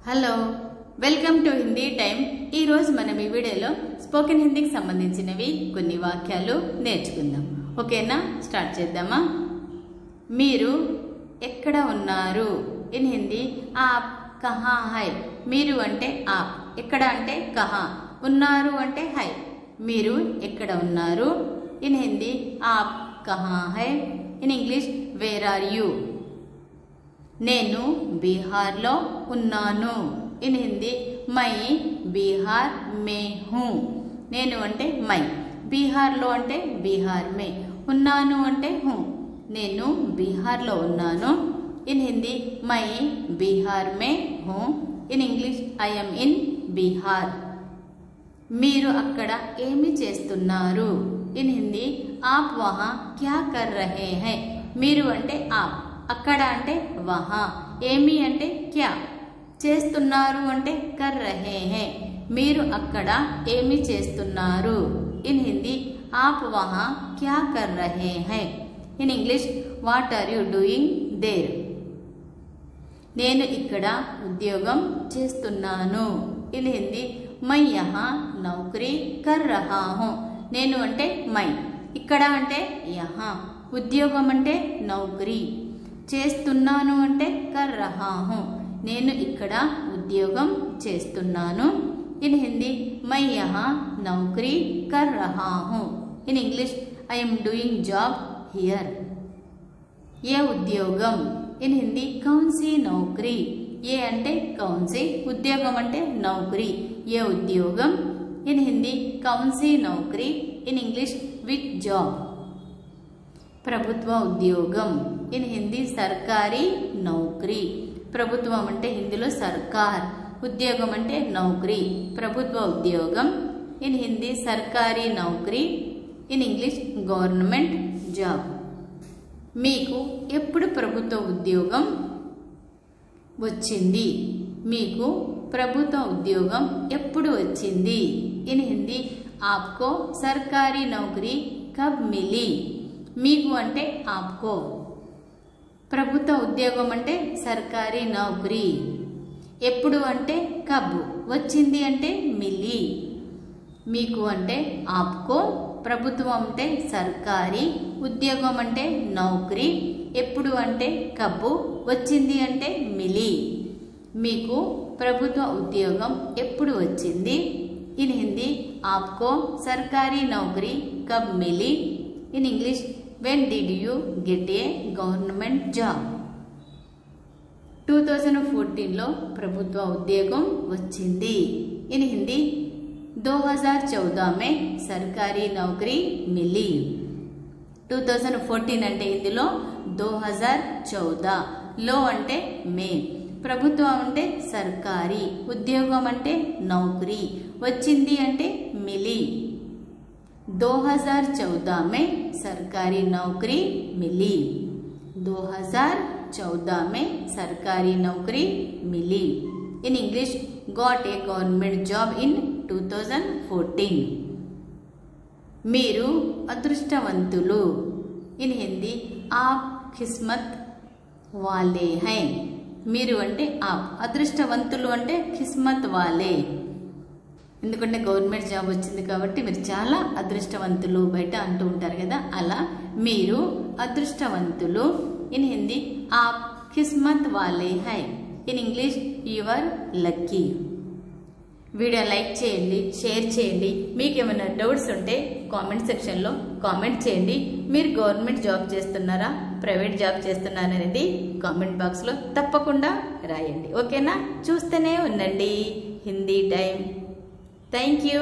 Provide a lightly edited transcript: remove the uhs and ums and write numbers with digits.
Hello welcome to Hindi time. ఈ రోజు మనం ఈ వీడియోలో స్పోకెన్ హిందీకి సంబంధించినవి కొన్ని వాక్యాలు నేర్చుకుందాం। ఓకేనా, స్టార్ట్ చేద్దామా। మీరు ఎక్కడ ఉన్నారు? ఇన్ హిందీ ఆప్ కహా హై। మీరు అంటే ఆప్, ఎక్కడ అంటే కహా, ఉన్నారు అంటే హై। మీరు ఎక్కడ ఉన్నారు? ఇన్ హిందీ ఆప్ కహా హై। In English where are you? నేను బీహార్లో ఉన్నాను। ఇన్ హిందీ మై బీహార్ మే హూ। నేను అంటే మై, బీహార్లో అంటే బీహార్ మే, ఉన్నాను అంటే హూ। నేను బీహార్లో ఉన్నాను। ఇన్ హిందీ మై బీహార్ మే who. In English I yam in Bihar. మీరు అక్కడ ఏమి చేస్తున్నారు? ఇన్ హిందీ ఆప్ వహా క్యా కర్ రహే హై। మీరు అంటే ఆప్, అక్కడ అంటే వహా, ఏమి అంటే క్యా, చేస్తున్నారు అంటే కర్ రహే హై। మీరు అక్కడ ఏమి చేస్తున్నారు? ఇన్ హిందీ ఆప్ వహా క్యా కర్ రహే హై। In English what are you doing there? నేను ఇక్కడ ఉద్యోగం చేస్తున్నాను। ఇన్ హిందీ మై యహా నౌకరీ కర్ రహా హూ। నేను అంటే మై, ఇక్కడ అంటే యహా, ఉద్యోగం అంటే నౌకరీ, చేస్తున్నాను అంటే కర్ రహా హూ, నేను ఇక్కడ ఉద్యోగం చేస్తున్నాను। ఇన్ హిందీ మై యహా నౌకరీ కర్ రహా హూ। In English I am doing job here. ఏ ఉద్యోగం? ఇన్ హిందీ కౌన్ సీ నౌకరీ। ఏ అంటే కౌన్ సీ, ఉద్యోగం అంటే నౌకరీ, ఏ ఉద్యోగం। ఇన్ హిందీ కౌన్ సీ నౌకరీ। In English which job? ప్రభుత్వ ఉద్యోగం। ఇన్ హిందీ సర్కారీ నౌకరీ। ప్రభుత్వం అంటే హిందీలో సర్కార్, ఉద్యోగం అంటే నౌకరీ, ప్రభుత్వ ఉద్యోగం। ఇన్ హిందీ సర్కారీ నౌకరీ। In English government job. మీకు ఎప్పుడు ప్రభుత్వ ఉద్యోగం వచ్చింది? మీకు ప్రభుత్వ ఉద్యోగం ఎప్పుడు వచ్చింది? ఇన్ హిందీ ఆప్కో సర్కారీ నౌకరీ కబ్ మిలీ। మీకు అంటే ఆప్కో, ప్రభుత్వ ఉద్యోగం అంటే సర్కారీ నౌకరీ, ఎప్పుడు అంటే కబ్, వచ్చింది అంటే మిలీ। మీకు అంటే ఆప్కో, ప్రభుత్వం అంటే సర్కారీ, ఉద్యోగం అంటే నౌకరీ, ఎప్పుడు అంటే కబ్బు, వచ్చింది అంటే మిలీ। మీకు ప్రభుత్వ ఉద్యోగం ఎప్పుడు వచ్చింది? ఇన్ హిందీ ఆప్కో సర్కారీ నౌకరీ కబ్ మిలీ। In English when did you get a government job? 2014లో ప్రభుత్వ ఉద్యోగం వచ్చింది। ఇన్ హిందీ 2014 में सरकारी नौकरी मिली। 2014 అంటే ఇందులో 2014, లో అంటే మే, ప్రభుత్వం అంటే సర్కారీ, ఉద్యోగం అంటే నౌకరీ, వచ్చింది అంటే మిలీ। 2014 में सरकारी नौकरी मिली। 2014 में सरकारी नौकरी मिली। In English got a government job in 2014। మీరు అదృష్టవంతులు। ఇన్ హిందీ ఆప్ కిస్మత్ వాలే హై। మీరు అంటే ఆప్, అదృష్టవంతులు అంటే కిస్మత్ వాలే, ఎందుకంటే గవర్నమెంట్ జాబ్ వచ్చింది కాబట్టి మీరు చాలా అదృష్టవంతులు బయట అంటూ ఉంటారు కదా, అలా మీరు అదృష్టవంతులు। ఇన్ హిందీ ఆప్ కిస్మత్ వాలే హై। In English you are lucky. Video like చేయండి, షేర్ చేయండి, మీకు ఏమైనా డౌట్స్ ఉంటే కామెంట్ సెక్షన్లో కామెంట్ చేయండి। మీరు గవర్నమెంట్ జాబ్ చేస్తున్నారా, ప్రైవేట్ జాబ్ చేస్తున్నారా అనేది కామెంట్ బాక్స్లో తప్పకుండా రాయండి। ఓకేనా, చూస్తూనే ఉండండి హిందీ టైం। Thank you.